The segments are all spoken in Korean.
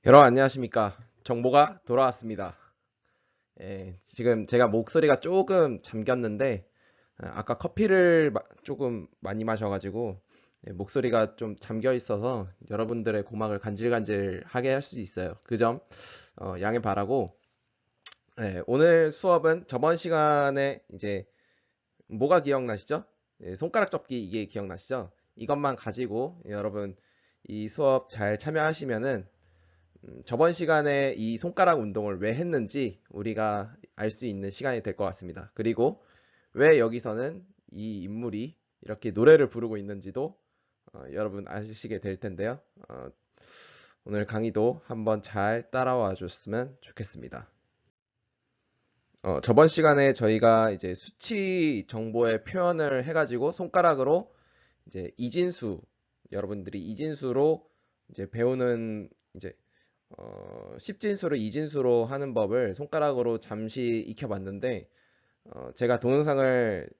여러분 안녕하십니까? 정보가 돌아왔습니다. 지금 제가 목소리가 조금 잠겼는데 아까 커피를 조금 많이 마셔가지고 목소리가 좀 잠겨 있어서 여러분들의 고막을 간질간질하게 할 수 있어요. 그 점 양해 바라고 오늘 수업은 저번 시간에 이제 뭐가 기억나시죠? 손가락 접기 이게 기억나시죠? 이것만 가지고 여러분 이 수업 잘 참여하시면은 저번 시간에 이 손가락 운동을 왜 했는지 우리가 알 수 있는 시간이 될 것 같습니다. 그리고 왜 여기서는 이 인물이 이렇게 노래를 부르고 있는지도 여러분 아시게 될 텐데요. 오늘 강의도 한번 잘 따라와 줬으면 좋겠습니다. 저번 시간에 저희가 이제 수치 정보의 표현을 해가지고 손가락으로 이제 이진수, 여러분들이 이진수로 이제 배우는 이제 10진수를 2진수로 하는 법을 손가락으로 잠시 익혀봤는데 제가 동영상을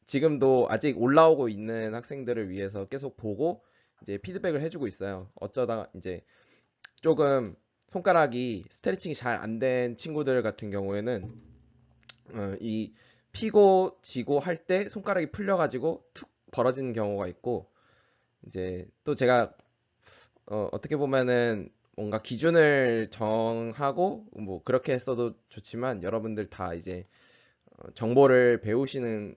지금도 아직 올라오고 있는 학생들을 위해서 계속 보고 이제 피드백을 해주고 있어요. 어쩌다 이제 조금 손가락이 스트레칭이 잘 안 된 친구들 같은 경우에는 이 피고 지고 할 때 손가락이 풀려가지고 툭 벌어지는 경우가 있고 이제 또 제가 어떻게 보면은 뭔가 기준을 정하고 뭐 그렇게 했어도 좋지만 여러분들 다 이제 정보를 배우시는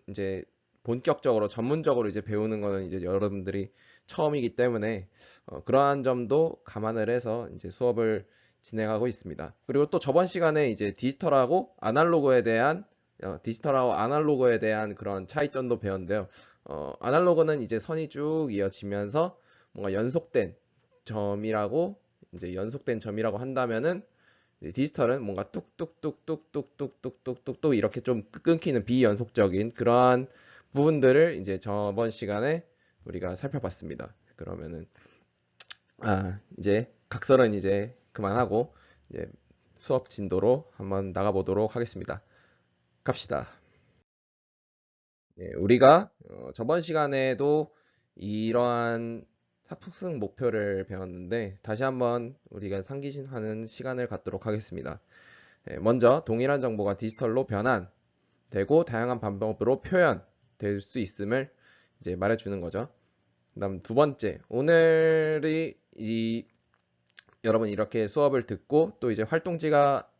이제 본격적으로 전문적으로 이제 배우는 거는 이제 여러분들이 처음이기 때문에 그러한 점도 감안을 해서 이제 수업을 진행하고 있습니다. 그리고 또 저번 시간에 이제 디지털하고 아날로그에 대한 그런 차이점도 배웠는데요. 아날로그는 이제 선이 쭉 이어지면서 뭔가 연속된 점이라고 한다면은 디지털은 뭔가 뚝뚝뚝뚝뚝뚝뚝뚝뚝뚝 이렇게 좀 끊기는 비연속적인 그러한 부분들을 이제 저번 시간에 우리가 살펴봤습니다. 그러면은 이제 각설은 이제 그만하고 이제 수업 진도로 한번 나가보도록 하겠습니다. 갑시다. 우리가 저번 시간에도 이러한 학습 목표를 배웠는데 다시 한번 우리가 상기하는 시간을 갖도록 하겠습니다. 먼저 동일한 정보가 디지털로 변환되고 다양한 방법으로 표현될 수 있음을 이제 말해주는 거죠. 그다음 두 번째, 오늘이 여러분 이렇게 수업을 듣고 또 이제 활동지가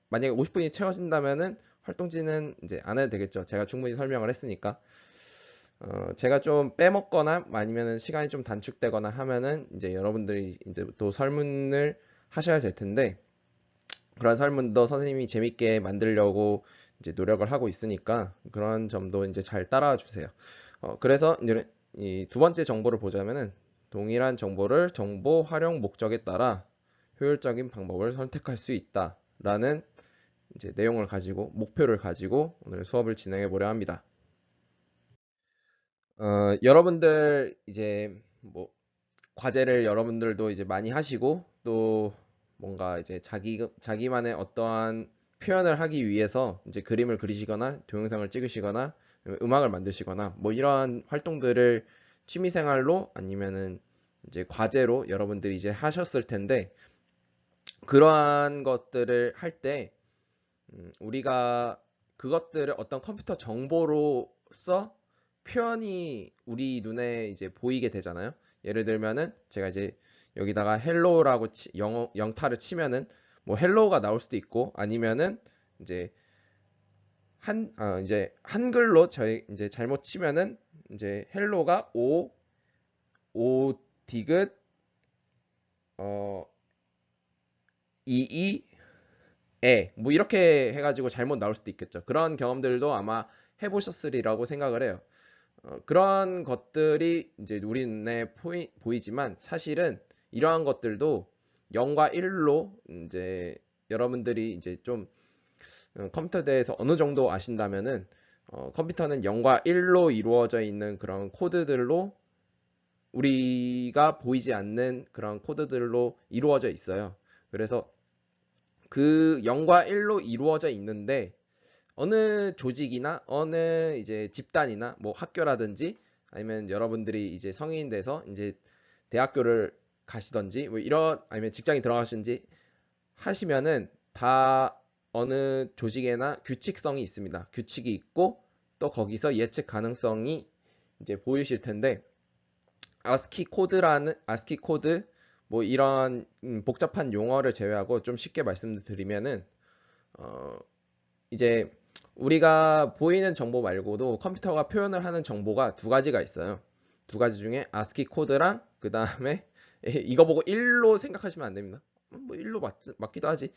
만약에 50분이 채워진다면은 활동지는 이제 안 해도 되겠죠. 제가 충분히 설명을 했으니까. 제가 좀 빼먹거나 아니면은 시간이 좀 단축되거나 하면은 이제 여러분들이 이제 또 설문을 하셔야 될 텐데 그런 설문도 선생님이 재밌게 만들려고 이제 노력을 하고 있으니까 그런 점도 이제 잘 따라와 주세요. 그래서 이제 이 두 번째 정보를 보자면은 동일한 정보를 정보 활용 목적에 따라 효율적인 방법을 선택할 수 있다라는 이제 내용을 가지고 목표를 가지고 오늘 수업을 진행해 보려 합니다. 여러분들 이제 뭐 과제를 여러분들도 이제 많이 하시고 또 뭔가 이제 자기만의 어떠한 표현을 하기 위해서 이제 그림을 그리시거나 동영상을 찍으시거나 음악을 만드시거나 뭐 이러한 활동들을 취미생활로 아니면은 이제 과제로 여러분들이 이제 하셨을 텐데 그러한 것들을 할 때 우리가 그것들을 어떤 컴퓨터 정보로서 표현이 우리 눈에 이제 보이게 되잖아요. 예를 들면은 제가 이제 여기다가 헬로라고 영어 영타를 치면은 뭐 헬로우가 나올 수도 있고 아니면은 이제 이제 한글로 저희 이제 잘못 치면은 이제 헬로가 오 디귿 어 이이 뭐 이렇게 해가지고 잘못 나올 수도 있겠죠. 그런 경험들도 아마 해보셨으리라고 생각을 해요. 그런 것들이 이제 우리 눈에 보이지만 사실은 이러한 것들도 0과 1로 이제 여러분들이 이제 좀 컴퓨터에 대해서 어느 정도 아신다면은 컴퓨터는 0과 1로 이루어져 있는 그런 코드들로 우리가 보이지 않는 그런 코드들로 이루어져 있어요. 그래서 그 0과 1로 이루어져 있는데 어느 조직이나 어느 이제 집단이나 뭐 학교라든지 아니면 여러분들이 이제 성인 돼서 이제 대학교를 가시던지 뭐 이런 아니면 직장에 들어가시는지 하시면은 다 어느 조직에나 규칙성이 있습니다. 규칙이 있고 또 거기서 예측 가능성이 이제 보이실 텐데 아스키 코드 뭐 이런 복잡한 용어를 제외하고 좀 쉽게 말씀드리면은 이제 우리가 보이는 정보 말고도 컴퓨터가 표현을 하는 정보가 두 가지가 있어요. 두 가지 중에 아스키 코드랑 그 다음에 이거 보고 1로 생각하시면 안 됩니다. 뭐 1로 맞기도 하지.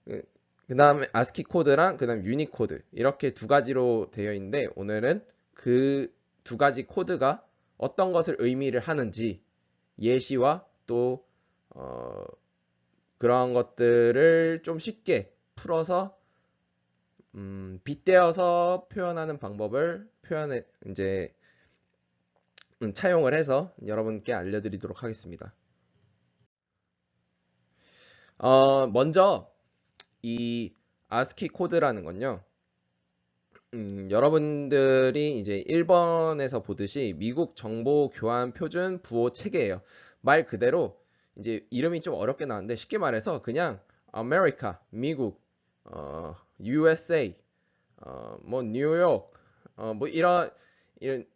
그 다음에 아스키 코드랑 그 다음 유니코드 이렇게 두 가지로 되어 있는데 오늘은 그 두 가지 코드가 어떤 것을 의미를 하는지 예시와 또 그러한 것들을 좀 쉽게 풀어서 빗대어서 표현하는 방법을 이제 차용을 해서 여러분께 알려드리도록 하겠습니다. 먼저 이 ASCII 코드라는 건요. 여러분들이 이제 1번에서 보듯이 미국 정보 교환 표준 부호 체계예요. 말 그대로 이제 이름이 좀 어렵게 나왔는데 쉽게 말해서 그냥 아메리카, 미국, USA, 뭐 뉴욕, 뭐 이런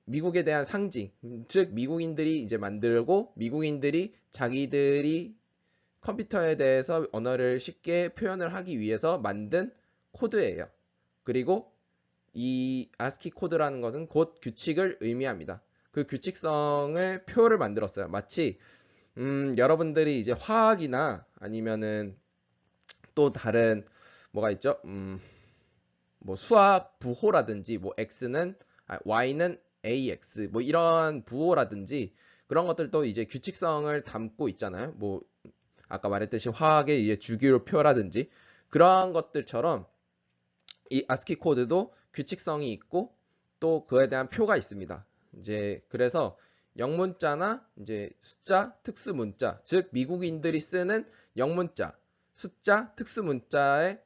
미국에 대한 상징, 즉 미국인들이 이제 만들고 미국인들이 자기들이 컴퓨터에 대해서 언어를 쉽게 표현을 하기 위해서 만든 코드예요. 그리고 이 ASCII 코드라는 것은 곧 규칙을 의미합니다. 그 규칙성을 표를 만들었어요. 마치 여러분들이 이제 화학이나 아니면은 또 다른 뭐가 있죠? 뭐 수학 부호라든지 뭐 y는 ax 뭐 이런 부호라든지 그런 것들도 이제 규칙성을 담고 있잖아요. 뭐 아까 말했듯이 화학의 이제 주기율표라든지 그러한 것들처럼 이 ASCII 코드도 규칙성이 있고 또 그에 대한 표가 있습니다. 이제 그래서 영문자나 이제 숫자, 특수문자, 즉 미국인들이 쓰는 영문자, 숫자, 특수문자의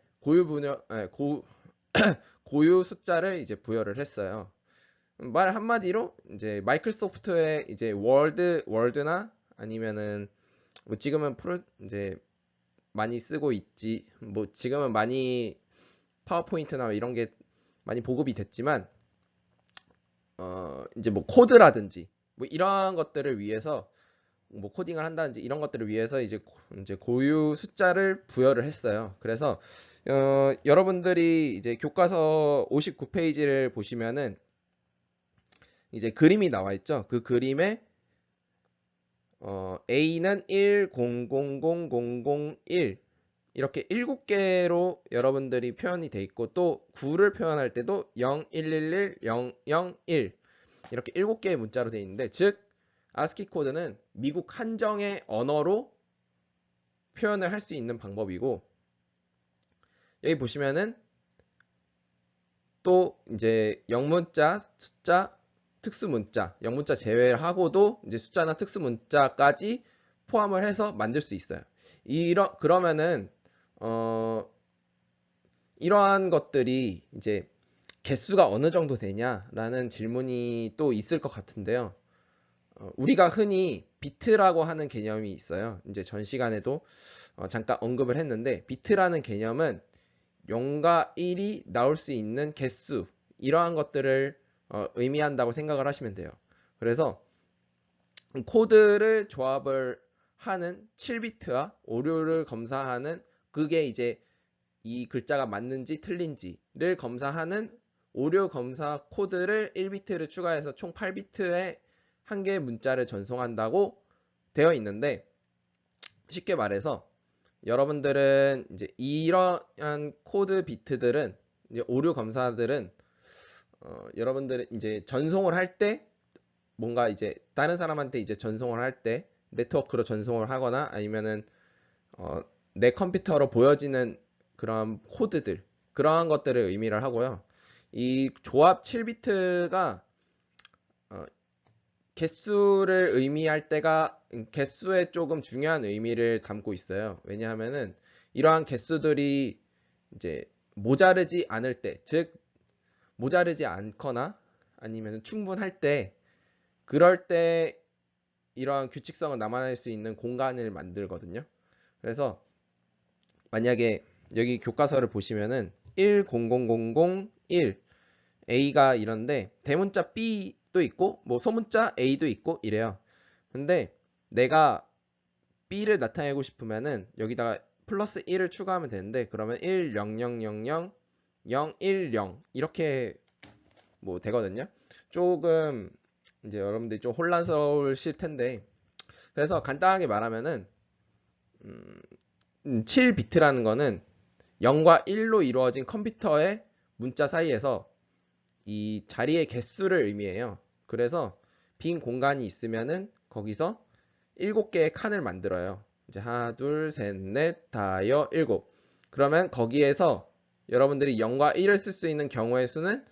고유 숫자를 이제 부여를 했어요. 말 한마디로 이제 마이크로소프트의 이제 월드나 아니면은 뭐 지금은 이제 많이 쓰고 있지. 뭐 지금은 많이 파워포인트나 이런 게 많이 보급이 됐지만 이제 뭐 코드라든지 뭐 이러한 것들을 위해서 뭐 코딩을 한다든지 이런 것들을 위해서 이제 고유 숫자를 부여를 했어요. 그래서 여러분들이 이제 교과서 59페이지를 보시면은 이제 그림이 나와 있죠. 그 그림에 A는 1, 0, 0, 0, 0, 0, 1 이렇게 7개로 여러분들이 표현이 돼 있고 또 9를 표현할 때도 0, 1, 1, 1, 0, 0, 1 이렇게 7개의 문자로 되어 있는데 즉 ASCII 코드는 미국 한정의 언어로 표현을 할 수 있는 방법이고 여기 보시면은 또 이제 영문자, 숫자, 특수문자, 영문자 제외를 하고도 이제 숫자나 특수문자까지 포함을 해서 만들 수 있어요. 그러면은 이러한 것들이 이제 개수가 어느 정도 되냐라는 질문이 또 있을 것 같은데요. 우리가 흔히 비트라고 하는 개념이 있어요. 이제 전 시간에도 잠깐 언급을 했는데 비트라는 개념은 0과 1이 나올 수 있는 개수 이러한 것들을 의미한다고 생각을 하시면 돼요. 그래서 코드를 조합을 하는 7비트와 오류를 검사하는 그게 이제 이 글자가 맞는지 틀린지를 검사하는 오류 검사 코드를 1비트를 추가해서 총 8비트의 한 개의 문자를 전송한다고 되어 있는데 쉽게 말해서 여러분들은 이제 이러한 코드 비트들은 이제 오류 검사들은 여러분들은 이제 전송을 할 때 뭔가 이제 다른 사람한테 이제 전송을 할 때 네트워크로 전송을 하거나 아니면은 내 컴퓨터로 보여지는 그런 코드들 그러한 것들을 의미를 하고요. 이 조합 7비트가 개수를 의미할 때가 개수에 조금 중요한 의미를 담고 있어요. 왜냐하면은 이러한 개수들이 이제 모자르지 않을 때, 즉 모자르지 않거나 아니면 충분할 때 그럴 때 이러한 규칙성을 남아낼 수 있는 공간을 만들거든요. 그래서 만약에 여기 교과서를 보시면은 10001 A가 이런데 대문자 B도 있고 뭐 소문자 A도 있고 이래요. 근데 내가 B를 나타내고 싶으면은 여기다가 플러스 1을 추가하면 되는데 그러면 1 0 0 0 0 0 1 0 이렇게 뭐 되거든요. 조금 이제 여러분들이 좀 혼란스러우실 텐데 그래서 간단하게 말하면은 7비트라는 거는 0과 1로 이루어진 컴퓨터의 문자 사이에서 이 자리의 개수를 의미해요. 그래서 빈 공간이 있으면은 거기서 7개의 칸을 만들어요. 이제 하나, 둘, 셋, 넷, 다여, 일곱. 그러면 거기에서 여러분들이 0과 1을 쓸 수 있는 경우의 수는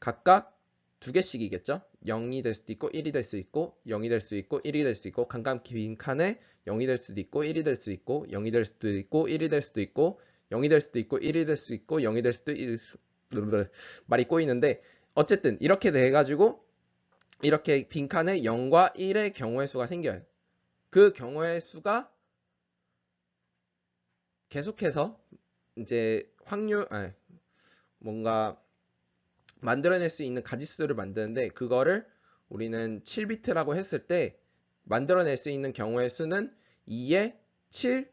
각각 2개씩이겠죠? 0이 될 수도 있고 1이 될 수 있고 0이 될 수 있고 1이 될 수 있고 칸칸 빈 칸에 0이 될 수도 있고 1이 될 수 있고 0이 될 수도 있고 1이 될 수도 있고 0이 될 수도 있고 1이 될 수 있고 0이 될 수도 말이 꼬이는데 어쨌든 이렇게 돼가지고 이렇게 빈칸에 0과 1의 경우의 수가 생겨요. 그 경우의 수가 계속해서 이제 뭔가 만들어낼 수 있는 가지수를 만드는데 그거를 우리는 7비트라고 했을 때 만들어낼 수 있는 경우의 수는 2의 7,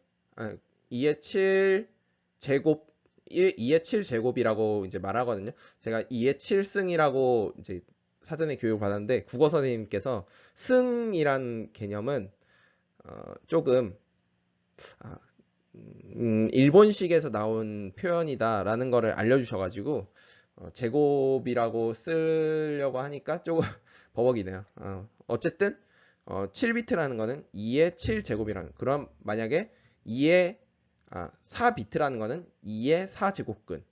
2의 7 제곱 2의 7 제곱이라고 이제 말하거든요. 제가 2의 7승이라고 이제 사전에 교육을 받았는데 국어 선생님께서 승이란 개념은 조금 일본식에서 나온 표현이다라는 거를 알려주셔가지고 제곱이라고 쓰려고 하니까 조금 버벅이네요. 어쨌든 7비트라는 거는 2의 7제곱이라는 그럼 만약에 2의 4비트라는 거는 2의 4제곱근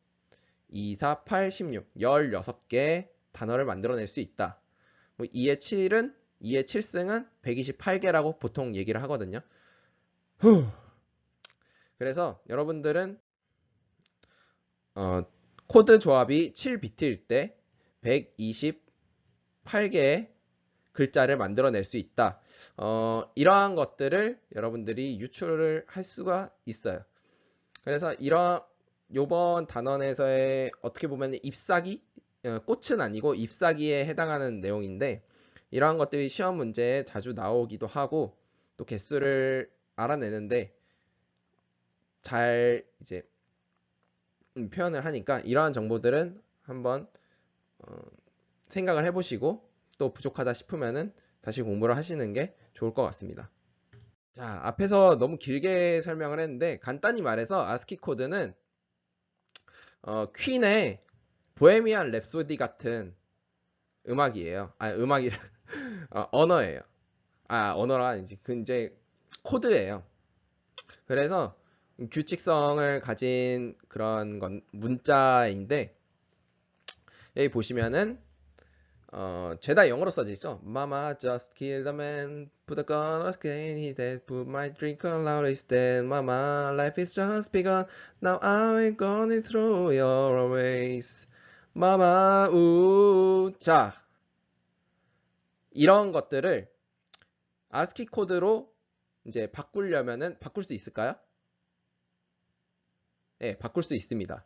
2, 4, 8, 16 16개의 단어를 만들어낼 수 있다. 뭐 2의 7은 2의 7승은 128개라고 보통 얘기를 하거든요. 그래서 여러분들은 코드 조합이 7비트일 때 128개의 글자를 만들어낼 수 있다. 이러한 것들을 여러분들이 유출을 할 수가 있어요. 그래서 요번 단원에서의 어떻게 보면 잎사귀, 꽃은 아니고 잎사귀에 해당하는 내용인데 이러한 것들이 시험 문제에 자주 나오기도 하고 또 개수를 알아내는데 잘 이제 표현을 하니까 이러한 정보들은 한번 생각을 해보시고 또 부족하다 싶으면은 다시 공부를 하시는 게 좋을 것 같습니다. 자, 앞에서 너무 길게 설명을 했는데 간단히 말해서 아스키 코드는 퀸의 보헤미안 랩소디 같은 음악이에요. 음악이 언어예요. 언어가 아니지. 그 이제 코드예요. 그래서 규칙성을 가진 그런 건 문자인데 여기 보시면은 죄다 영어로 써져 있죠. Mama just killed a man, put a gun on skin, he dead, put my drink on loud instead. Mama, life is just begun, now I'm going through your ways. Mama, 우. 자, 이런 것들을 아스키 코드로 이제 바꾸려면은 바꿀 수 있을까요? 네, 바꿀 수 있습니다.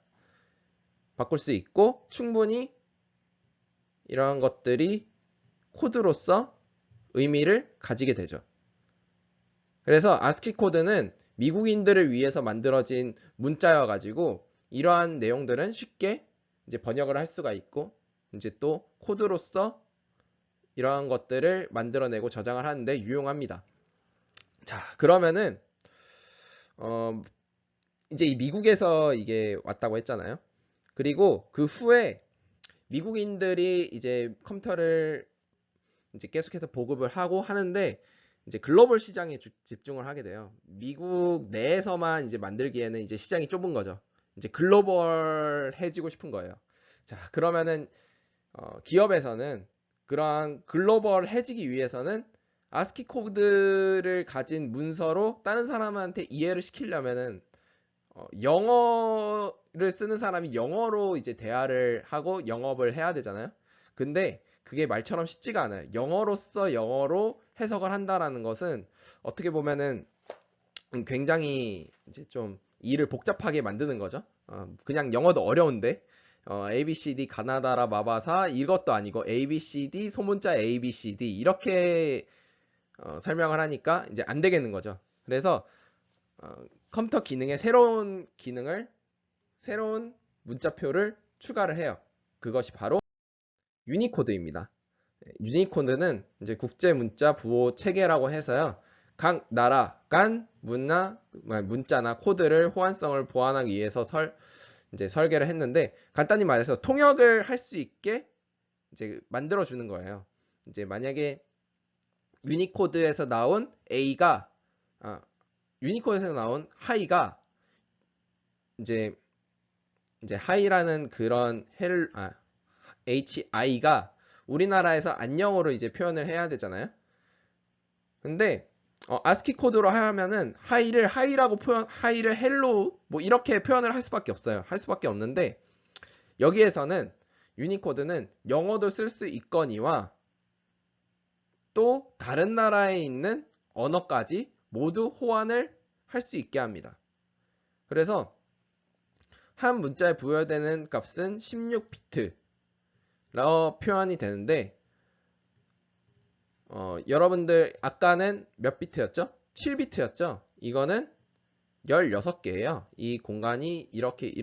바꿀 수 있고 충분히 이러한 것들이 코드로서 의미를 가지게 되죠. 그래서 아스키 코드는 미국인들을 위해서 만들어진 문자여가지고 이러한 내용들은 쉽게 이제 번역을 할 수가 있고 이제 또 코드로서 이러한 것들을 만들어내고 저장을 하는데 유용합니다. 자, 그러면은 이제 이 미국에서 이게 왔다고 했잖아요. 그리고 그 후에 미국인들이 이제 컴퓨터를 이제 계속해서 보급을 하고 하는데 이제 글로벌 시장에 집중을 하게 돼요. 미국 내에서만 이제 만들기에는 이제 시장이 좁은 거죠. 이제 글로벌해지고 싶은 거예요. 자, 그러면은 기업에서는 그러한 글로벌해지기 위해서는 아스키 코드를 가진 문서로 다른 사람한테 이해를 시키려면은 영어를 쓰는 사람이 영어로 이제 대화를 하고 영업을 해야 되잖아요. 근데 그게 말처럼 쉽지가 않아요. 영어로서 영어로 해석을 한다라는 것은 어떻게 보면은 굉장히 이제 좀 일을 복잡하게 만드는 거죠. 그냥 영어도 어려운데 ABCD 가나다라 마바사 이것도 아니고 ABCD 소문자 ABCD 이렇게 설명을 하니까 이제 안 되겠는 거죠. 그래서 컴퓨터 기능에 새로운 문자표를 추가를 해요. 그것이 바로 유니코드입니다. 유니코드는 이제 국제 문자 부호 체계라고 해서요. 각 나라 간 문자나 코드를 호환성을 보완하기 위해서 이제 설계를 했는데, 간단히 말해서 통역을 할 수 있게 이제 만들어 주는 거예요. 이제 만약에 유니코드에서 나온 유니코드에서 나온 하이가 이제 하이라는 그런 HI가 우리나라에서 안녕으로 이제 표현을 해야 되잖아요. 근데 아스키 코드로 하면은 하이를 헬로 뭐 이렇게 표현을 할 수밖에 없어요. 할 수밖에 없는데, 여기에서는 유니코드는 영어도 쓸 수 있거니와 또 다른 나라에 있는 언어까지 모두 호환을 할 수 있게 합니다. 그래서 한 문자에 부여되는 값은 16비트라고 표현이 되는데, 여러분들 아까는 몇 비트였죠? 7비트였죠? 이거는 16개예요. 이 공간이 이렇게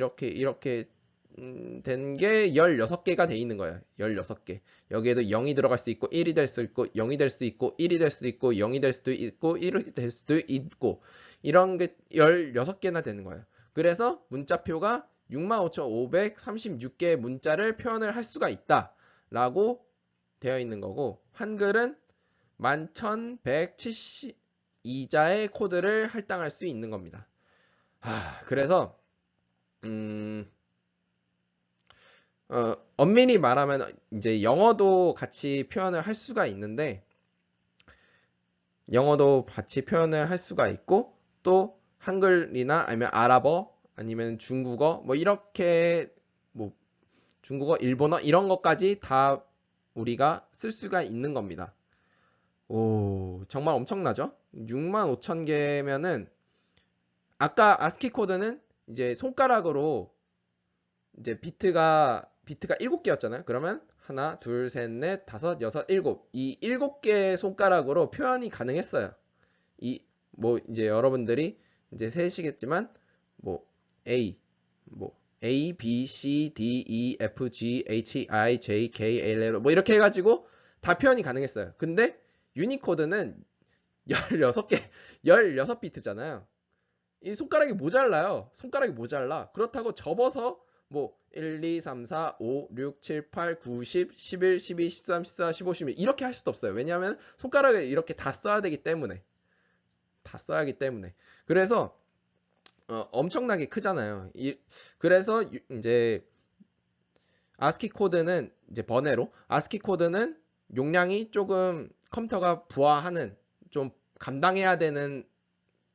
된 게 16개가 돼 있는 거예요. 16개. 여기에도 0이 들어갈 수 있고 1이 될 수 있고 0이 될 수 있고 1이 될 수도 있고 0이 될 수도 있고 1이 될 수도 있고, 이런 게 16개나 되는 거예요. 그래서 문자표가 65,536개의 문자를 표현을 할 수가 있다 라고 되어 있는 거고, 한글은 11,172자의 코드를 할당할 수 있는 겁니다. 그래서 엄밀히 말하면 이제 영어도 같이 표현을 할 수가 있는데, 영어도 같이 표현을 할 수가 있고, 또 한글이나 아니면 아랍어 아니면 중국어 뭐 이렇게 뭐 중국어, 일본어 이런 것까지 다 우리가 쓸 수가 있는 겁니다. 오, 정말 엄청나죠? 65,000개면은 아까 아스키 코드는 이제 손가락으로 이제 비트가 7개였잖아요. 그러면 하나, 둘, 셋, 넷, 다섯, 여섯, 일곱. 이 7개의 손가락으로 표현이 가능했어요. 뭐 이제 여러분들이 이제 세시겠지만 뭐 A, B, C, D, E, F, G, H, I, J, K, L, L 뭐 이렇게 해가지고 다 표현이 가능했어요. 근데 유니코드는 16개, 16비트잖아요. 이 손가락이 모자라요. 손가락이 모자라. 그렇다고 접어서 뭐 1, 2, 3, 4, 5, 6, 7, 8, 9, 10, 11, 12, 13, 14, 15, 16 이렇게 할 수도 없어요. 왜냐하면 손가락을 이렇게 다 써야 되기 때문에. 그래서 엄청나게 크잖아요. 그래서 이제 아스키 코드는 이제 번외로 아스키 코드는 용량이 조금 컴퓨터가 부하하는, 좀 감당해야 되는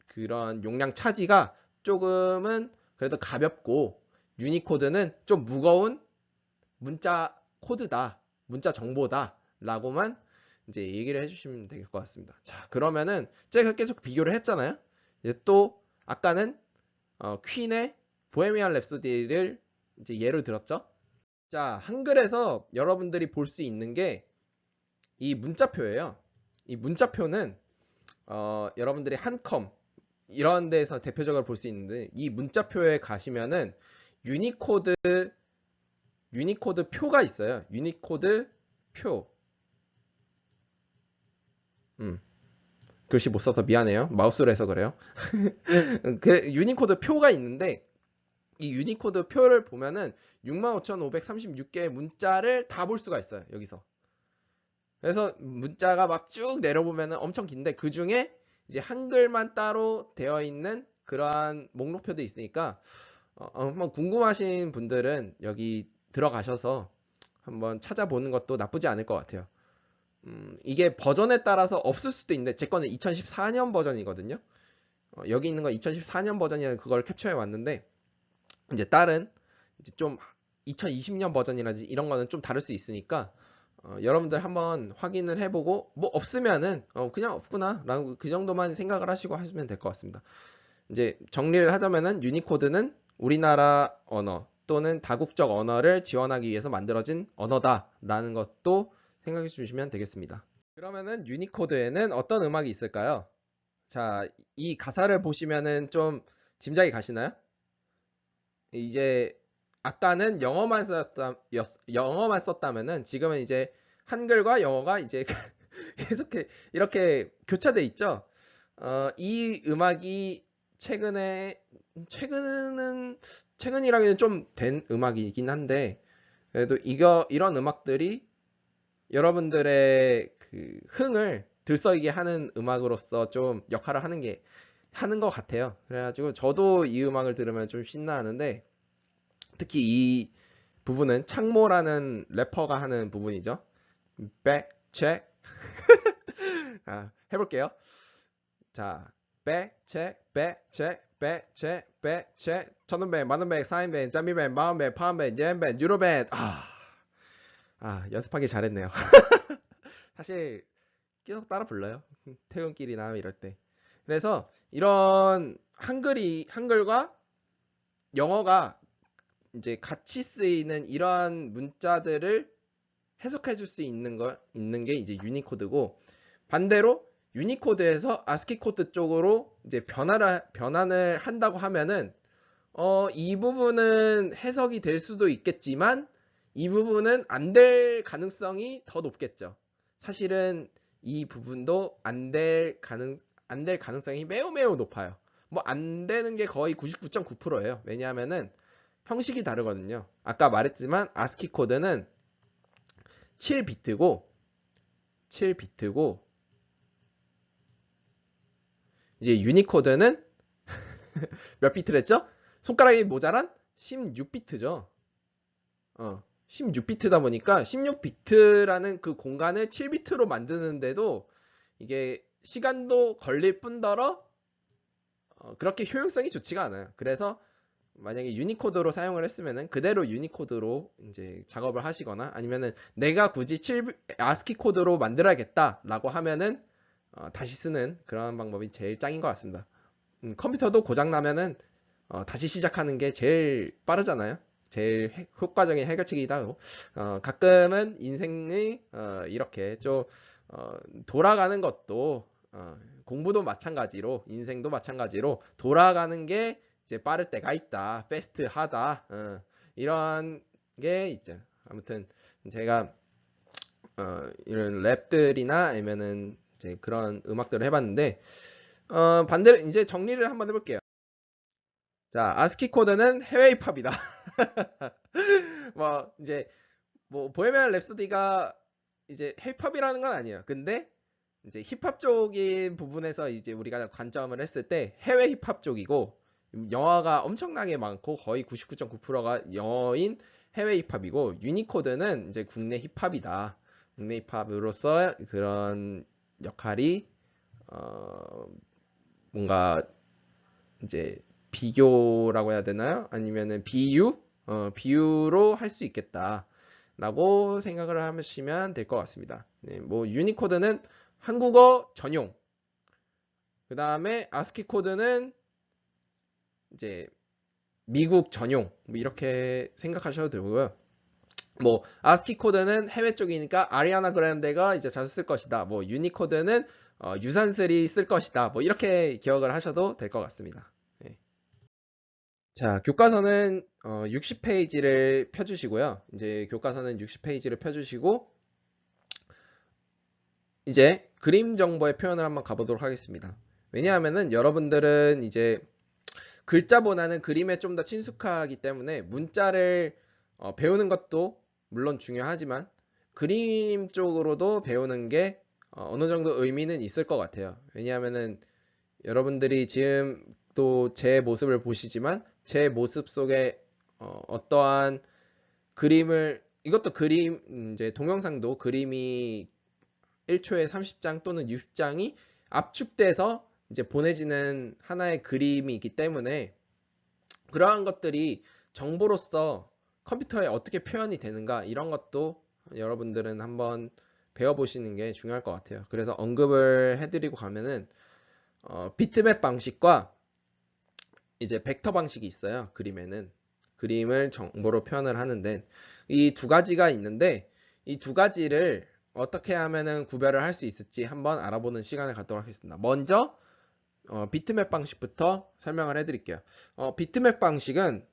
그런 용량 차지가 조금은 그래도 가볍고, 유니코드는 좀 무거운 문자 코드다, 문자 정보다 라고만 이제 얘기를 해주시면 될 것 같습니다. 자, 그러면은 제가 계속 비교를 했잖아요. 이제 또 아까는 퀸의 보헤미안 랩소디를 이제 예를 들었죠. 자, 한글에서 여러분들이 볼 수 있는 게 이 문자표예요. 이 문자표는 여러분들이 한컴 이런 데서 대표적으로 볼 수 있는데, 이 문자표에 가시면은 유니코드 표가 있어요. 유니코드 표. 글씨 못 써서 미안해요. 마우스로 해서 그래요. 그 유니코드 표가 있는데, 이 유니코드 표를 보면은 65,536개의 문자를 다 볼 수가 있어요. 여기서. 그래서 문자가 막 쭉 내려보면은 엄청 긴데, 그 중에 이제 한글만 따로 되어 있는 그러한 목록표도 있으니까 한번 궁금하신 분들은 여기 들어가셔서 한번 찾아보는 것도 나쁘지 않을 것 같아요. 이게 버전에 따라서 없을 수도 있는데, 제 거는 2014년 버전이거든요. 여기 있는 거 2014년 버전이라는 그걸 캡처해 왔는데, 이제 다른 이제 좀 2020년 버전이라든지 이런 거는 좀 다를 수 있으니까 여러분들 한번 확인을 해보고 뭐 없으면은 그냥 없구나 라고 그 정도만 생각을 하시고 하시면 될 것 같습니다. 이제 정리를 하자면은 유니코드는 우리나라 언어 또는 다국적 언어를 지원하기 위해서 만들어진 언어다라는 것도 생각해 주시면 되겠습니다. 그러면은 유니코드에는 어떤 음악이 있을까요? 자, 이 가사를 보시면은 좀 짐작이 가시나요? 이제 아까는 영어만 썼다면은 지금은 이제 한글과 영어가 이제 계속 이렇게 교차돼 있죠. 이 음악이 최근이라기는 좀 된 음악이긴 한데 그래도 이런 음악들이 여러분들의 그 흥을 들썩이게 하는 음악으로서 좀 역할을 하는 것 같아요. 그래가지고 저도 이 음악을 들으면 좀 신나하는데 특히 이 부분은 창모라는 래퍼가 하는 부분이죠. 백, 체크. 해볼게요. 자, 백, 체크, 백, 체크, 백, 체크, 백, 체크. 천원백, 만원백, 사인백, 짬미백, 마흔백, 파운백, 옌백, 유로백. 연습하기 잘했네요. 사실 계속 따라 불러요. 퇴근길이나 이럴 때. 그래서 이런 한글과 영어가 이제 같이 쓰이는 이러한 문자들을 해석해 줄 수 있는 게 이제 유니코드고 반대로 유니코드에서 아스키 코드 쪽으로 이제 변환을 한다고 하면은 이 부분은 해석이 될 수도 있겠지만 이 부분은 안 될 가능성이 더 높겠죠. 사실은 이 부분도 안 될 가능성이 매우 매우 높아요. 뭐 안 되는 게 거의 99.9%예요. 왜냐하면은 형식이 다르거든요. 아까 말했지만 아스키 코드는 7비트고 이제 유니코드는 몇 비트를 했죠? 손가락이 모자란 16비트죠. 16비트다 보니까 16비트라는 그 공간을 7비트로 만드는데도 이게 시간도 걸릴 뿐더러 그렇게 효율성이 좋지가 않아요. 그래서 만약에 유니코드로 사용을 했으면은 그대로 유니코드로 이제 작업을 하시거나 아니면은 내가 굳이 아스키 코드로 만들어야겠다라고 하면은 다시 쓰는 그런 방법이 제일 짱인 것 같습니다. 컴퓨터도 고장 나면은 다시 시작하는 게 제일 빠르잖아요. 제일 효과적인 해결책이기도 하고 가끔은 인생이 이렇게 좀 돌아가는 것도 공부도 마찬가지로 인생도 마찬가지로 돌아가는 게 이제 빠를 때가 있다. 패스트하다. 이런 게 있죠. 아무튼 제가 이런 랩들이나 아니면은 이제 그런 음악들을 해봤는데 반대로 이제 정리를 한번 해볼게요. 자, 아스키 코드는 해외 힙합이다. 뭐 이제 뭐 보헤미안 랩소디가 이제 힙합이라는 건 아니에요. 근데 이제 힙합 쪽인 부분에서 이제 우리가 관점을 했을 때 해외 힙합 쪽이고 영화가 엄청나게 많고 거의 99.9%가 영어인 해외 힙합이고 유니코드는 이제 국내 힙합이다. 국내 힙합으로서 그런 역할이 뭔가 이제 비교라고 해야 되나요? 아니면은 비유로 할 수 있겠다라고 생각을 하시면 될 것 같습니다. 네, 뭐 유니코드는 한국어 전용, 그 다음에 아스키 코드는 이제 미국 전용, 뭐 이렇게 생각하셔도 되고요. 뭐 아스키 코드는 해외 쪽이니까 아리아나 그란데가 이제 자주 쓸 것이다. 뭐 유니코드는 유산슬이 쓸 것이다. 뭐 이렇게 기억을 하셔도 될 것 같습니다. 네. 자, 교과서는 60페이지를 펴주시고요. 이제 교과서는 60페이지를 펴주시고 이제 그림 정보의 표현을 한번 가보도록 하겠습니다. 왜냐하면은 여러분들은 이제 글자보다는 그림에 좀 더 친숙하기 때문에 문자를 배우는 것도 물론 중요하지만 그림 쪽으로도 배우는 게 어느 정도 의미는 있을 것 같아요. 왜냐하면은 여러분들이 지금 또 제 모습을 보시지만 제 모습 속에 어떠한 그림을 이것도 그림 이제 동영상도 그림이 1초에 30장 또는 60장이 압축돼서 이제 보내지는 하나의 그림이기 때문에 그러한 것들이 정보로서 컴퓨터에 어떻게 표현이 되는가 이런 것도 여러분들은 한번 배워보시는 게 중요할 것 같아요. 그래서 언급을 해드리고 가면은 비트맵 방식과 이제 벡터 방식이 있어요. 그림에는 그림을 정보로 표현을 하는데 이 두 가지가 있는데 이 두 가지를 어떻게 하면은 구별을 할 수 있을지 한번 알아보는 시간을 갖도록 하겠습니다. 먼저 비트맵 방식부터 설명을 해드릴게요. 비트맵 방식은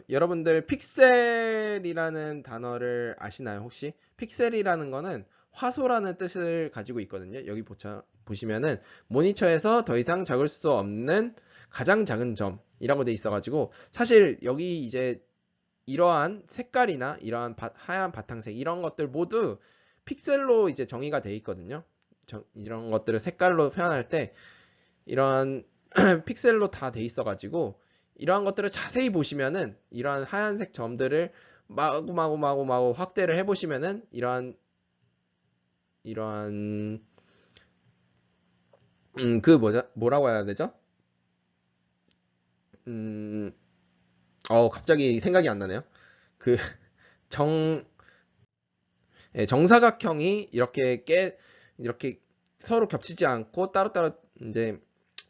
여러분들 픽셀이라는 단어를 아시나요? 혹시? 픽셀이라는 거는 화소라는 뜻을 가지고 있거든요. 여기 보시면은 모니터에서 더 이상 적을 수 없는 가장 작은 점이라고 돼 있어가지고 사실 여기 이제 이러한 색깔이나 이러한 하얀 바탕색 이런 것들 모두 픽셀로 이제 정의가 돼 있거든요. 이런 것들을 색깔로 표현할 때 이런 픽셀로 다 돼 있어가지고 이러한 것들을 자세히 보시면은 이러한 하얀색 점들을 마구 확대를 해보시면은 이러한 뭐라고 해야 되죠? 갑자기 생각이 안 나네요. 그 정 정사각형이 이렇게 서로 겹치지 않고 따로따로 이제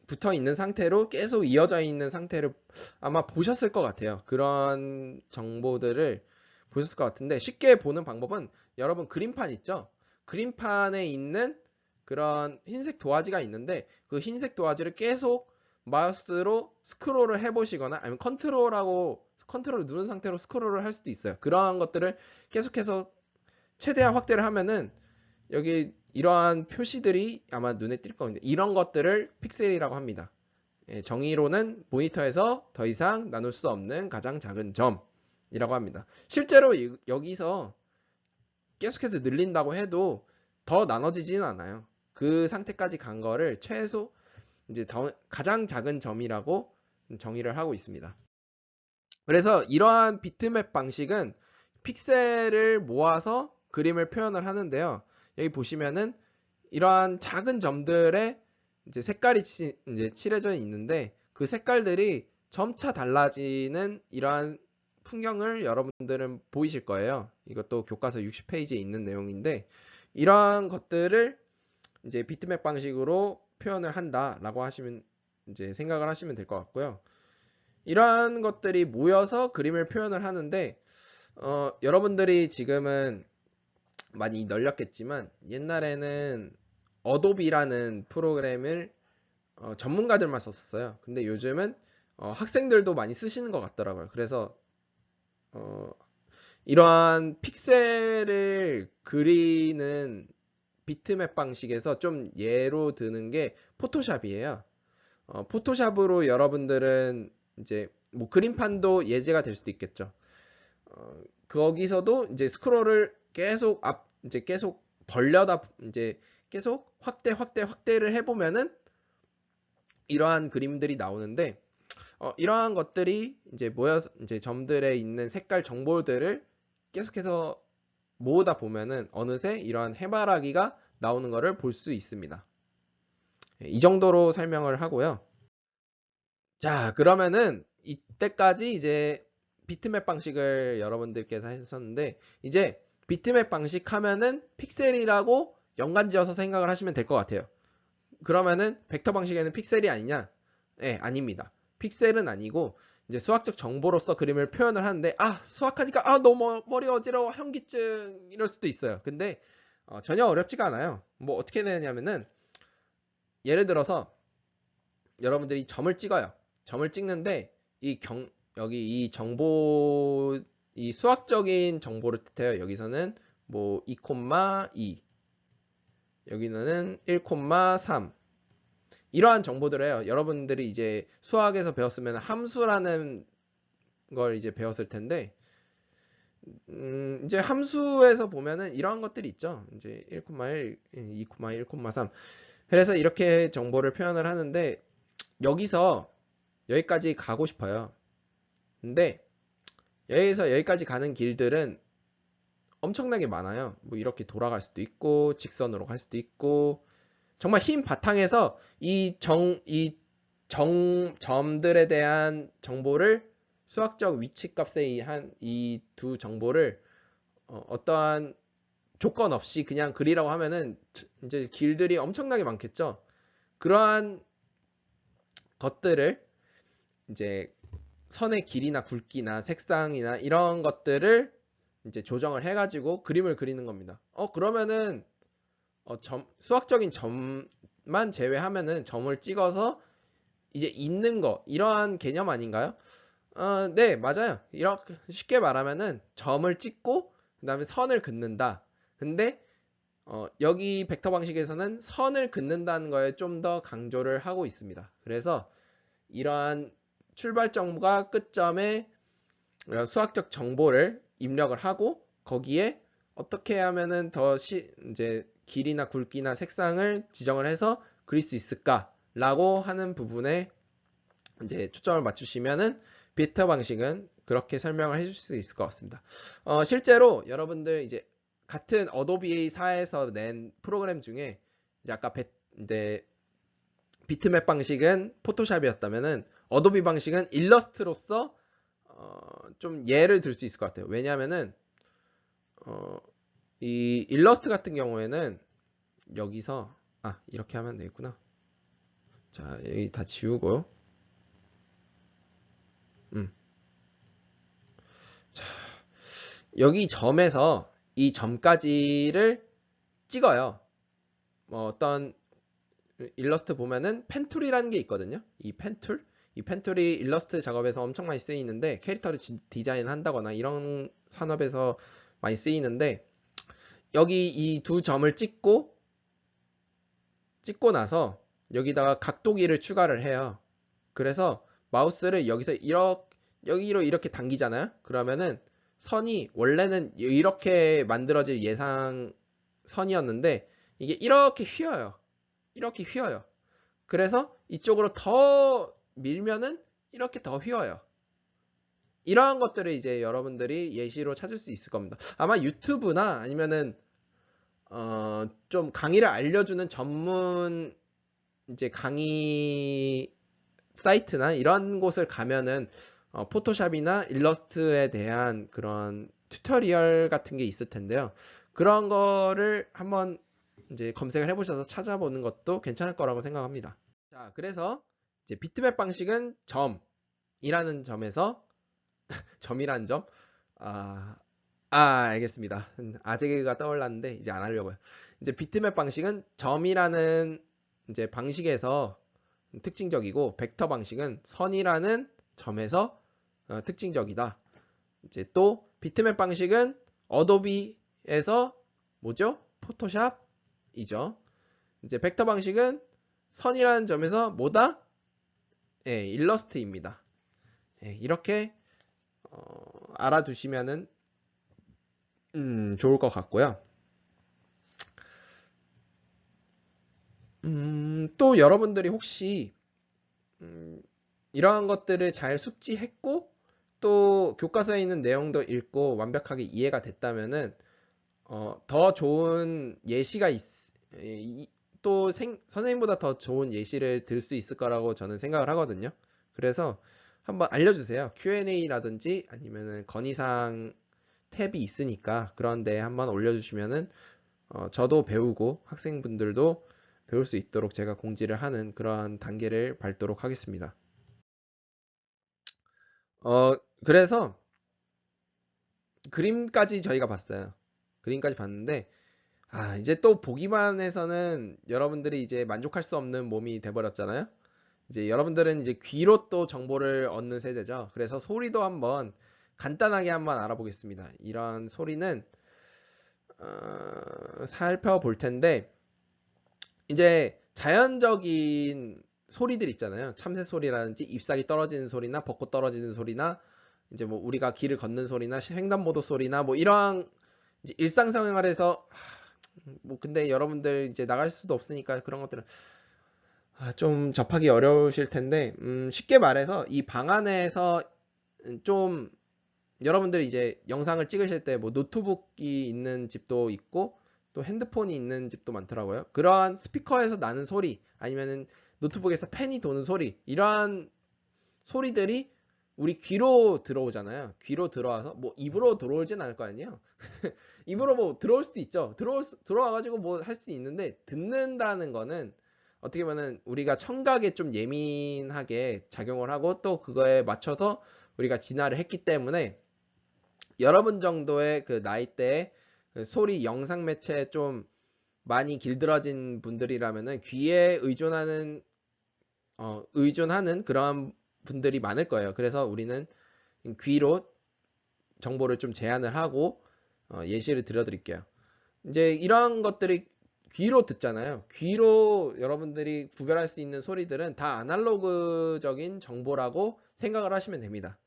붙어 있는 상태로 계속 이어져 있는 상태를 아마 보셨을 것 같아요. 그런 정보들을 보셨을 것 같은데 쉽게 보는 방법은 여러분 그림판 있죠? 그림판에 있는 그런 흰색 도화지가 있는데 그 흰색 도화지를 계속 마우스로 스크롤을 해보시거나 아니면 컨트롤을 누른 상태로 스크롤을 할 수도 있어요. 그러한 것들을 계속해서 최대한 확대를 하면은 여기 이러한 표시들이 아마 눈에 띌 겁니다. 이런 것들을 픽셀이라고 합니다. 정의로는 모니터에서 더 이상 나눌 수 없는 가장 작은 점이라고 합니다. 실제로 여기서 계속해서 늘린다고 해도 더 나눠지지는 않아요. 그 상태까지 간 거를 최소 이제 가장 작은 점이라고 정의를 하고 있습니다. 그래서 이러한 비트맵 방식은 픽셀을 모아서 그림을 표현을 하는데요. 여기 보시면은 이러한 작은 점들에 이제 색깔이 이제 칠해져 있는데 그 색깔들이 점차 달라지는 이러한 풍경을 여러분들은 보이실 거예요. 이것도 교과서 60페이지에 있는 내용인데 이러한 것들을 이제 비트맵 방식으로 표현을 한다라고 하시면 이제 생각을 하시면 될 것 같고요. 이러한 것들이 모여서 그림을 표현을 하는데 여러분들이 지금은 많이 널렸겠지만 옛날에는 어도비라는 프로그램을 전문가들만 썼었어요. 근데 요즘은 학생들도 많이 쓰시는 것 같더라고요. 그래서 이러한 픽셀을 그리는 비트맵 방식에서 좀 예로 드는 게 포토샵이에요. 포토샵으로 여러분들은 이제 뭐 그림판도 예제가 될 수도 있겠죠. 거기서도 이제 스크롤을 이제 계속 벌려다 이제 계속 확대를 해보면은 이러한 그림들이 나오는데 이러한 것들이 이제 모여서 이제 점들에 있는 색깔 정보들을 계속해서 모으다 보면은 어느새 이러한 해바라기가 나오는 것을 볼 수 있습니다. 이 정도로 설명을 하고요. 자, 그러면은 이때까지 이제 비트맵 방식을 여러분들께서 하셨는데 이제 비트맵 방식 하면은 픽셀이라고 연관지어서 생각을 하시면 될 것 같아요. 그러면은 벡터 방식에는 픽셀이 아니냐? 네, 아닙니다. 픽셀은 아니고 이제 수학적 정보로서 그림을 표현을 하는데 수학하니까 너무 머리 어지러워 현기증 이럴 수도 있어요. 근데 전혀 어렵지가 않아요. 뭐 어떻게 되냐면은 예를 들어서 여러분들이 점을 찍어요. 점을 찍는데 여기 이 정보 이 수학적인 정보를 뜻해요. 여기서는 뭐 2,2 여기는 1,3 이러한 정보들을 해요. 여러분들이 이제 수학에서 배웠으면 함수라는 걸 이제 배웠을 텐데 이제 함수에서 보면은 이러한 것들이 있죠. 이제 1,1, 2,1, 1,3 그래서 이렇게 정보를 표현을 하는데 여기서 여기까지 가고 싶어요. 근데 여기서 여기까지 가는 길들은 엄청나게 많아요. 뭐 이렇게 돌아갈 수도 있고 직선으로 갈 수도 있고 정말 흰 바탕에서 이 점들에 대한 정보를 수학적 위치값에 이 두 정보를 어떠한 조건 없이 그냥 그리라고 하면은 이제 길들이 엄청나게 많겠죠. 그러한 것들을 이제 선의 길이나 굵기나 색상이나 이런 것들을 이제 조정을 해가지고 그림을 그리는 겁니다. 그러면은 수학적인 점만 제외하면은 점을 찍어서 이제 있는 거 이러한 개념 아닌가요? 네, 맞아요. 이렇게 쉽게 말하면은 점을 찍고 그다음에 선을 긋는다. 근데 여기 벡터 방식에서는 선을 긋는다는 거에 좀 더 강조를 하고 있습니다. 그래서 이러한 출발점과 끝점에 수학적 정보를 입력을 하고 거기에 어떻게 하면은 이제 길이나 굵기나 색상을 지정을 해서 그릴 수 있을까라고 하는 부분에 이제 초점을 맞추시면은 벡터 방식은 그렇게 설명을 해줄 수 있을 것 같습니다. 실제로 여러분들 이제 같은 어도비 사에서 낸 프로그램 중에 이제 아까 이제 비트맵 방식은 포토샵이었다면은 어도비 방식은 일러스트로서 좀 예를 들 수 있을 것 같아요. 왜냐하면은 이 일러스트 같은 경우에는 여기서 이렇게 하면 되겠구나. 자, 여기 다 지우고요. 자, 여기 점에서 이 점까지를 찍어요. 어떤 일러스트 보면은 펜툴이라는 게 있거든요. 이 펜툴이 일러스트 작업에서 엄청 많이 쓰이는데 캐릭터를 디자인 한다거나 이런 산업에서 많이 쓰이는데 여기 이 두 점을 찍고 나서 여기다가 각도기를 추가를 해요. 그래서 마우스를 여기서 여기로 이렇게 당기잖아요. 그러면은 선이 원래는 이렇게 만들어질 예상 선이었는데 이게 이렇게 휘어요. 이렇게 휘어요. 그래서 이쪽으로 더 밀면은 이렇게 더 휘어요. 이러한 것들을 이제 여러분들이 예시로 찾을 수 있을 겁니다. 아마 유튜브나 아니면은 좀 강의를 알려주는 전문 이제 강의 사이트나 이런 곳을 가면은 포토샵이나 일러스트에 대한 그런 튜토리얼 같은 게 있을 텐데요. 그런 거를 한번 이제 검색을 해보셔서 찾아보는 것도 괜찮을 거라고 생각합니다. 자, 그래서 이제 비트맵 방식은 점이라는 점에서 점이라는 점. 아, 알겠습니다. 아재가 떠올랐는데 이제 안 하려고요. 이제 비트맵 방식은 점이라는 이제 방식에서 특징적이고 벡터 방식은 선이라는 점에서 특징적이다. 이제 또 비트맵 방식은 어도비에서 뭐죠? 포토샵이죠. 이제 벡터 방식은 선이라는 점에서 뭐다? 일러스트입니다. 이렇게 알아두시면은 좋을 것 같고요. 또 여러분들이 혹시 이러한 것들을 잘 숙지했고 또 교과서에 있는 내용도 읽고 완벽하게 이해가 됐다면은 더 좋은 예시가 또 선생님보다 더 좋은 예시를 들 수 있을 거라고 저는 생각을 하거든요. 그래서 한번 알려주세요. Q&A라든지 아니면은 건의사항 탭이 있으니까 그런데 한번 올려주시면은 저도 배우고 학생분들도 배울 수 있도록 제가 공지를 하는 그러한 단계를 밟도록 하겠습니다. 그래서 그림까지 저희가 봤어요. 그림까지 봤는데 이제 또 보기만 해서는 여러분들이 이제 만족할 수 없는 몸이 돼버렸잖아요. 이제 여러분들은 이제 귀로 또 정보를 얻는 세대죠. 그래서 소리도 한번 간단하게 한번 알아보겠습니다. 이런 소리는 살펴볼 텐데 이제 자연적인 소리들 있잖아요. 참새 소리라든지 잎사귀 떨어지는 소리나 벚꽃 떨어지는 소리나 이제 뭐 우리가 길을 걷는 소리나 횡단보도 소리나 뭐 이러한 이제 일상생활에서 뭐 근데 여러분들 이제 나갈 수도 없으니까 그런 것들은 좀 접하기 어려우실 텐데 쉽게 말해서 이 방 안에서 좀 여러분들이 이제 영상을 찍으실 때 뭐 노트북이 있는 집도 있고 또 핸드폰이 있는 집도 많더라고요. 그러한 스피커에서 나는 소리 아니면은 노트북에서 펜이 도는 소리 이러한 소리들이 우리 귀로 들어오잖아요. 귀로 들어와서 뭐 입으로 들어오진 않을 거 아니에요. 입으로 뭐 들어올 수도 있죠. 들어와가지고 뭐 할 수 있는데 듣는다는 거는 어떻게 보면 우리가 청각에 좀 예민하게 작용을 하고 또 그거에 맞춰서 우리가 진화를 했기 때문에 여러분 정도의 그 나이대에 그 소리 영상 매체에 좀 많이 길들어진 분들이라면은 귀에 의존하는 그런 분들이 많을 거예요. 그래서 우리는 귀로 정보를 좀 제한을 하고 예시를 들어드릴게요. 이제 이런 것들이 귀로 듣잖아요. 귀로 여러분들이 구별할 수 있는 소리들은 다 아날로그적인 정보라고 생각을 하시면 됩니다.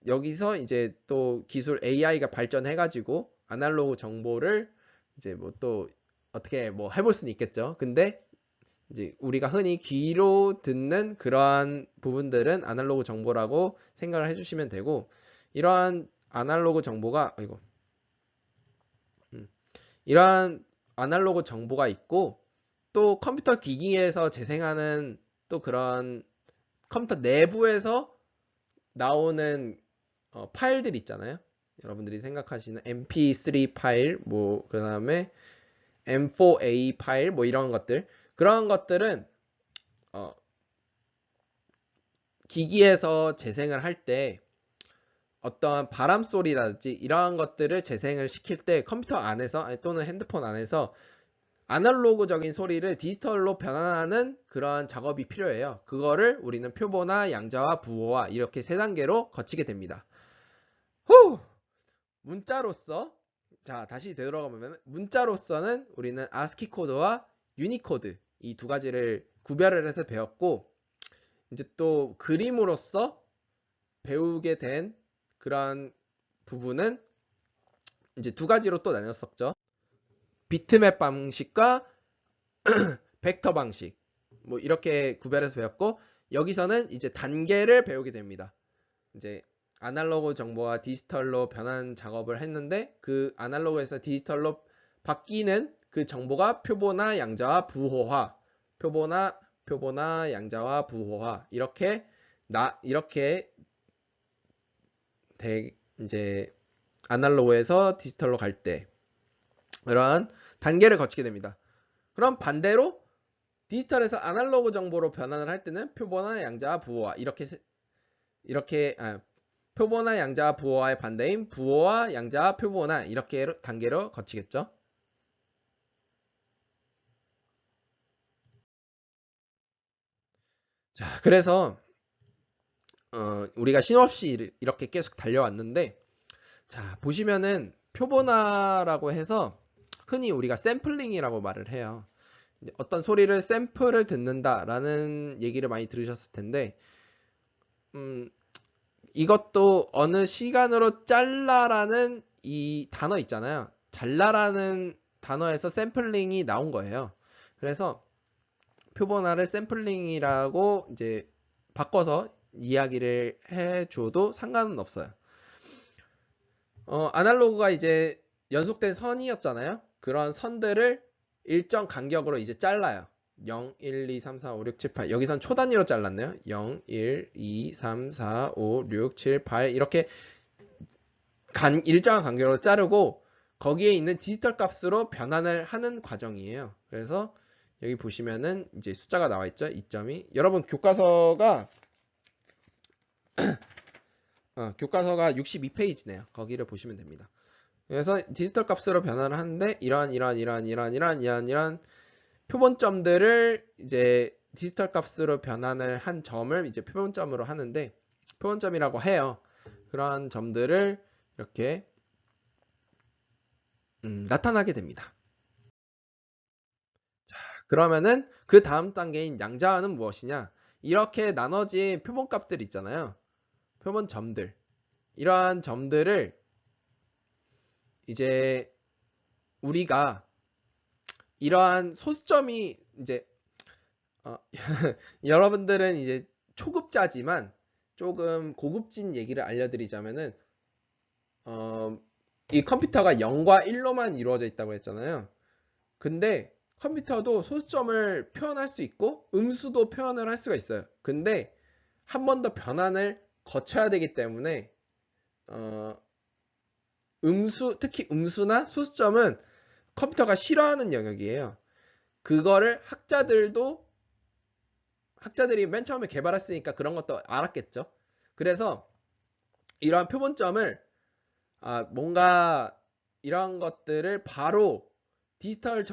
여기서 이제 또 기술 AI가 발전해가지고 아날로그 정보를 이제 뭐 또 어떻게 뭐 해볼 수는 있겠죠. 근데 이제 우리가 흔히 귀로 듣는 그러한 부분들은 아날로그 정보라고 생각을 해주시면 되고, 이러한 아날로그 정보가 이러한 아날로그 정보가 있고, 또 컴퓨터 기기에서 재생하는 또 그런 컴퓨터 내부에서 나오는 파일들 있잖아요. 여러분들이 생각하시는 MP3 파일, 뭐 그 다음에 M4A 파일, 뭐 이런 것들, 그런 것들은 기기에서 재생을 할 때 어떠한 바람 소리라든지 이러한 것들을 재생을 시킬 때 컴퓨터 안에서 또는 핸드폰 안에서 아날로그적인 소리를 디지털로 변환하는 그런 작업이 필요해요. 그거를 우리는 표보나 양자와 부호와 이렇게 세 단계로 거치게 됩니다. 후! 문자로서, 자, 다시 들어가보면 문자로서는 우리는 아스키 코드와 유니코드 이 두 가지를 구별을 해서 배웠고, 이제 또 그림으로서 배우게 된 그런 부분은 이제 두 가지로 또 나눴었죠. 비트맵 방식과 벡터 방식, 뭐 이렇게 구별해서 배웠고, 여기서는 이제 단계를 배우게 됩니다. 이제 아날로그 정보와 디지털로 변환 작업을 했는데, 그 아날로그에서 디지털로 바뀌는 그 정보가 표보나 양자와 부호화, 표보나 양자와 부호화, 이렇게 이제 아날로그에서 디지털로 갈 때 그러한 단계를 거치게 됩니다. 그럼 반대로 디지털에서 아날로그 정보로 변환을 할 때는 표보나 양자와 부호화 표보나 양자와 부호화의 반대인 부호와 양자와 표보나 이렇게 단계로 거치겠죠. 자, 그래서 우리가 쉼없이 이렇게 계속 달려왔는데, 자, 보시면은 표본화라고 해서 흔히 우리가 샘플링이라고 말을 해요. 어떤 소리를 샘플을 듣는다라는 얘기를 많이 들으셨을 텐데, 이것도 어느 시간으로 잘라라는 이 단어 있잖아요. 잘라라는 단어에서 샘플링이 나온 거예요. 그래서 표본화를 샘플링이라고 이제 바꿔서 이야기를 해줘도 상관은 없어요. 아날로그가 이제 연속된 선이었잖아요. 그런 선들을 일정 간격으로 이제 잘라요. 0, 1, 2, 3, 4, 5, 6, 7, 8. 여기선 초 단위로 잘랐네요. 0, 1, 2, 3, 4, 5, 6, 7, 8. 이렇게 일정한 간격으로 자르고 거기에 있는 디지털 값으로 변환을 하는 과정이에요. 그래서 여기 보시면은 이제 숫자가 나와 있죠. 2.2. 여러분 교과서가 62페이지네요. 거기를 보시면 됩니다. 그래서 디지털 값으로 변환을 하는데 이러한 표본점들을 이제 디지털 값으로 변환을 한 점을 이제 표본점으로 하는데, 표본점이라고 해요. 그런 점들을 이렇게 나타나게 됩니다. 자, 그러면은 그 다음 단계인 양자화는 무엇이냐? 이렇게 나눠진 표본값들 있잖아요. 표본점들. 이러한 점들을 이제 우리가 이러한 소수점이 이제 여러분들은 이제 초급자지만 조금 고급진 얘기를 알려드리자면은 이 컴퓨터가 0과 1로만 이루어져 있다고 했잖아요. 근데 컴퓨터도 소수점을 표현할 수 있고 음수도 표현을 할 수가 있어요. 근데 한 번 더 변환을 거쳐야 되기 때문에 특히 음수나 소수점은 컴퓨터가 싫어하는 영역이에요. 그거를 학자들이 맨 처음에 개발했으니까 그런 것도 알았겠죠. 그래서 이러한 표본점을 뭔가 이런 것들을 바로 디지털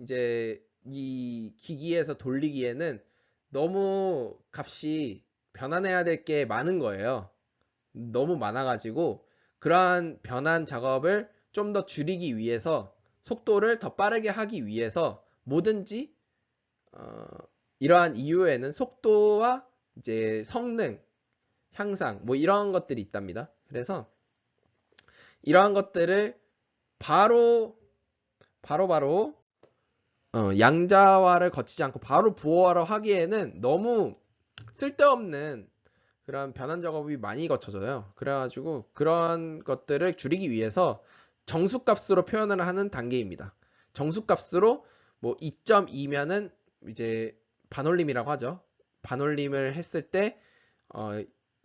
이제 이 기기에서 돌리기에는 너무 값이 변환해야 될 게 많은 거예요. 너무 많아가지고 그러한 변환 작업을 좀 더 줄이기 위해서 속도를 더 빠르게 하기 위해서 뭐든지 이러한 이유에는 속도와 이제 성능 향상 뭐 이런 것들이 있답니다. 그래서 이러한 것들을 바로 양자화를 거치지 않고 바로 부호화로 하기에는 너무 쓸데없는 그런 변환 작업이 많이 거쳐져요. 그래가지고 그런 것들을 줄이기 위해서 정수값으로 표현을 하는 단계입니다. 정수값으로 뭐 2.2면은 이제 반올림이라고 하죠. 반올림을 했을 때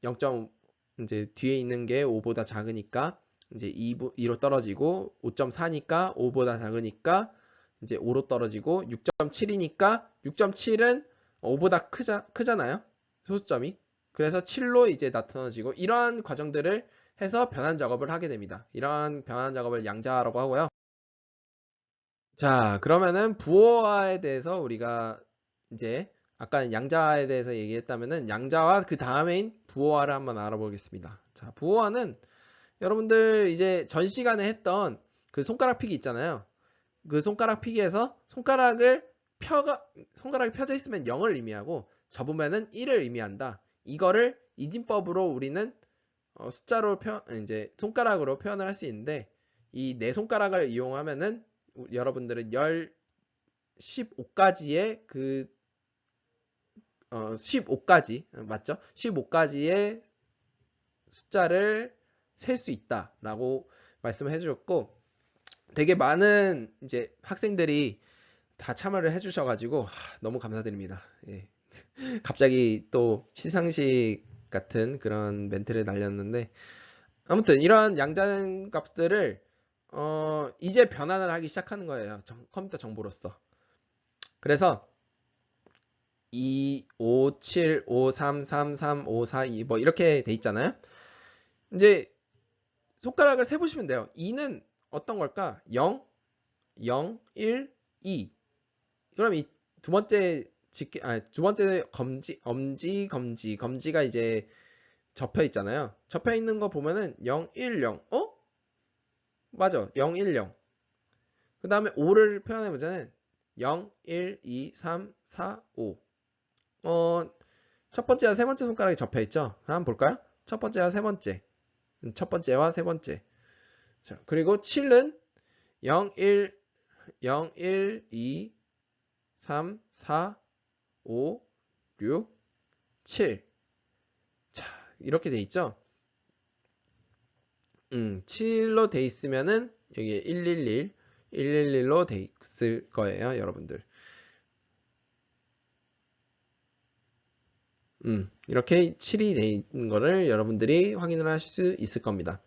0. 이제 뒤에 있는 게 5보다 작으니까 이제 2로 떨어지고 5.4니까 5보다 작으니까 이제 5로 떨어지고 6.7이니까 6.7은 5보다 크잖아요. 소수점이. 그래서 7로 이제 나타나지고 이러한 과정들을 해서 변환 작업을 하게 됩니다. 이러한 변환 작업을 양자화라고 하고요. 자, 그러면은 부호화에 대해서 우리가 이제 아까 양자화에 대해서 얘기했다면은 양자화 그 다음에인 부호화를 한번 알아보겠습니다. 자, 부호화는 여러분들 이제 전 시간에 했던 그 손가락 피기 있잖아요. 그 손가락 피기에서 손가락이 펴져 있으면 0을 의미하고 접으면은 1을 의미한다. 이거를 이진법으로 우리는 숫자로 이제 손가락으로 표현을 할 수 있는데 이 네 손가락을 이용하면은 여러분들은 15가지의 15가지 맞죠? 15가지의 숫자를 셀 수 있다라고 말씀을 해주셨고 되게 많은 이제 학생들이 다 참여를 해주셔가지고 너무 감사드립니다. 예. 갑자기 또 시상식 같은 그런 멘트를 날렸는데 아무튼 이러한 양자는 값들을 이제 변환을 하기 시작하는 거예요. 컴퓨터 정보로서. 그래서 2, 5, 7, 5, 3, 3, 3, 5, 4, 2 뭐 이렇게 돼 있잖아요. 이제 손가락을 세보시면 돼요. 2는 어떤 걸까? 0, 0, 1, 2. 그럼 이 두 번째 검지가 이제 접혀 있잖아요. 접혀 있는 거 보면은 0, 1, 0. 맞아. 0, 1, 0. 그 다음에 5를 표현해보자면 0, 1, 2, 3, 4, 5. 첫 번째와 세 번째 손가락이 접혀 있죠. 한번 볼까요? 첫 번째와 세 번째. 첫 번째와 세 번째. 자, 그리고 7은 0, 1, 0, 1, 2, 3, 4, 5, 6, 7. 자, 이렇게 돼 있죠. 7로 돼 있으면은 여기에 111, 111로 돼 있을 거예요, 여러분들. 이렇게 7이 돼 있는 거를 여러분들이 확인을 하실 수 있을 겁니다.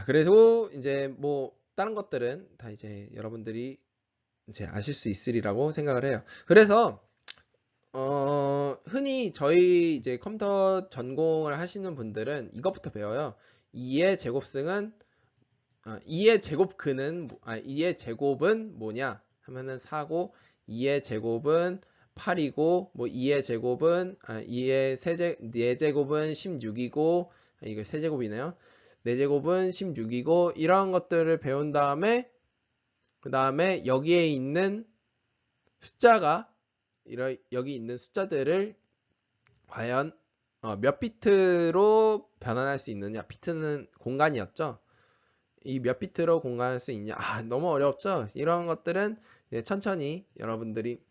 그래서 이제 뭐 다른 것들은 다 이제 여러분들이 이제 아실 수 있으리라고 생각을 해요. 그래서 흔히 저희 이제 컴퓨터 전공을 하시는 분들은 이것부터 배워요. 2의 제곱승은 2의 제곱근은 2의 제곱은 뭐냐 하면은 4고 2의 제곱은 8이고 뭐 2의 제곱은 2의 4제곱은 16이고 이거 세제곱이네요. 4제곱은 16이고 이러한 것들을 배운 다음에 그 다음에 여기에 있는 숫자가 여기 있는 숫자들을 과연 몇 비트로 변환할 수 있느냐. 비트는 공간이었죠. 이 몇 비트로 공간할 수 있냐. 너무 어렵죠. 이런 것들은 천천히 여러분들이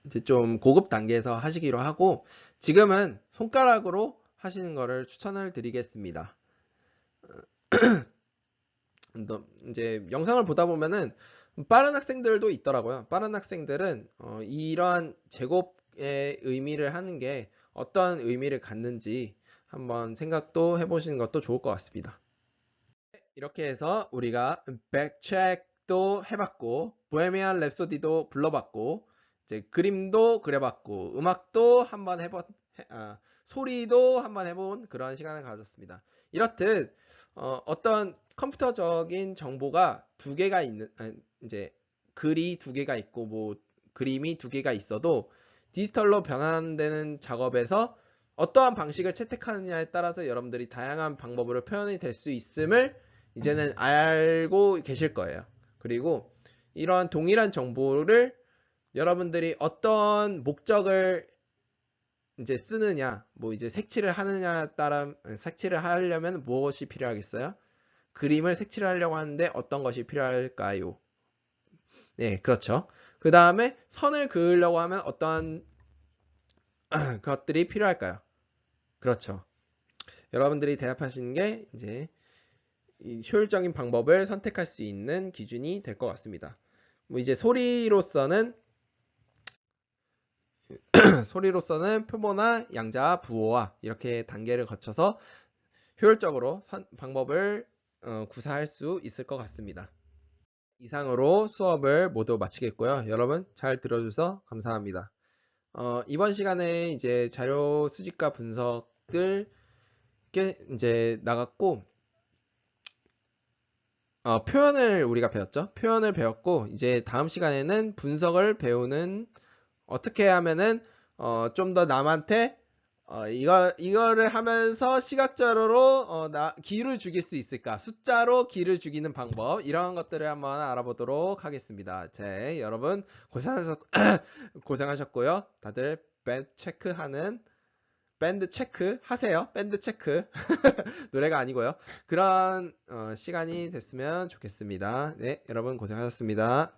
이제 좀 고급 단계에서 하시기로 하고 지금은 손가락으로 하시는 거를 추천을 드리겠습니다. 이제 영상을 보다 보면은 빠른 학생들도 있더라고요. 빠른 학생들은 이러한 제곱 의미를 하는 게 어떤 의미를 갖는지 한번 생각도 해보시는 것도 좋을 것 같습니다. 이렇게 해서 우리가 백체크도 해봤고, 보헤미안 랩소디도 불러봤고, 이제 그림도 그려봤고, 음악도 한번 소리도 한번 해본 그런 시간을 가졌습니다. 이렇듯 어떤 컴퓨터적인 정보가 두 개가 있는, 이제 글이 두 개가 있고 뭐 그림이 두 개가 있어도 디지털로 변환되는 작업에서 어떠한 방식을 채택하느냐에 따라서 여러분들이 다양한 방법으로 표현이 될 수 있음을 이제는 알고 계실 거예요. 그리고 이러한 동일한 정보를 여러분들이 어떤 목적을 이제 쓰느냐, 뭐 이제 색칠을 하느냐에 따라 색칠을 하려면 무엇이 필요하겠어요? 그림을 색칠을 하려고 하는데 어떤 것이 필요할까요? 네, 그렇죠. 그 다음에 선을 그으려고 하면 어떠한 것들이 필요할까요? 그렇죠. 여러분들이 대답하시는 게 이제 이 효율적인 방법을 선택할 수 있는 기준이 될 것 같습니다. 뭐 이제 소리로서는 표보나 양자와 부호와 이렇게 단계를 거쳐서 효율적으로 방법을 구사할 수 있을 것 같습니다. 이상으로 수업을 모두 마치겠고요. 여러분 잘 들어주셔서 감사합니다. 이번 시간에 이제 자료 수집과 분석을 이제 나갔고, 표현을 우리가 배웠죠. 표현을 배웠고, 이제 다음 시간에는 분석을 배우는, 어떻게 하면은 좀 더 남한테 이거를 하면서 시각적으로 기를 죽일 수 있을까? 숫자로 기를 죽이는 방법, 이런 것들을 한번 알아보도록 하겠습니다. 자, 여러분 고생하셨고요. 다들 밴드 체크 하세요. 밴드 체크. 노래가 아니고요. 그런 시간이 됐으면 좋겠습니다. 네, 여러분 고생하셨습니다.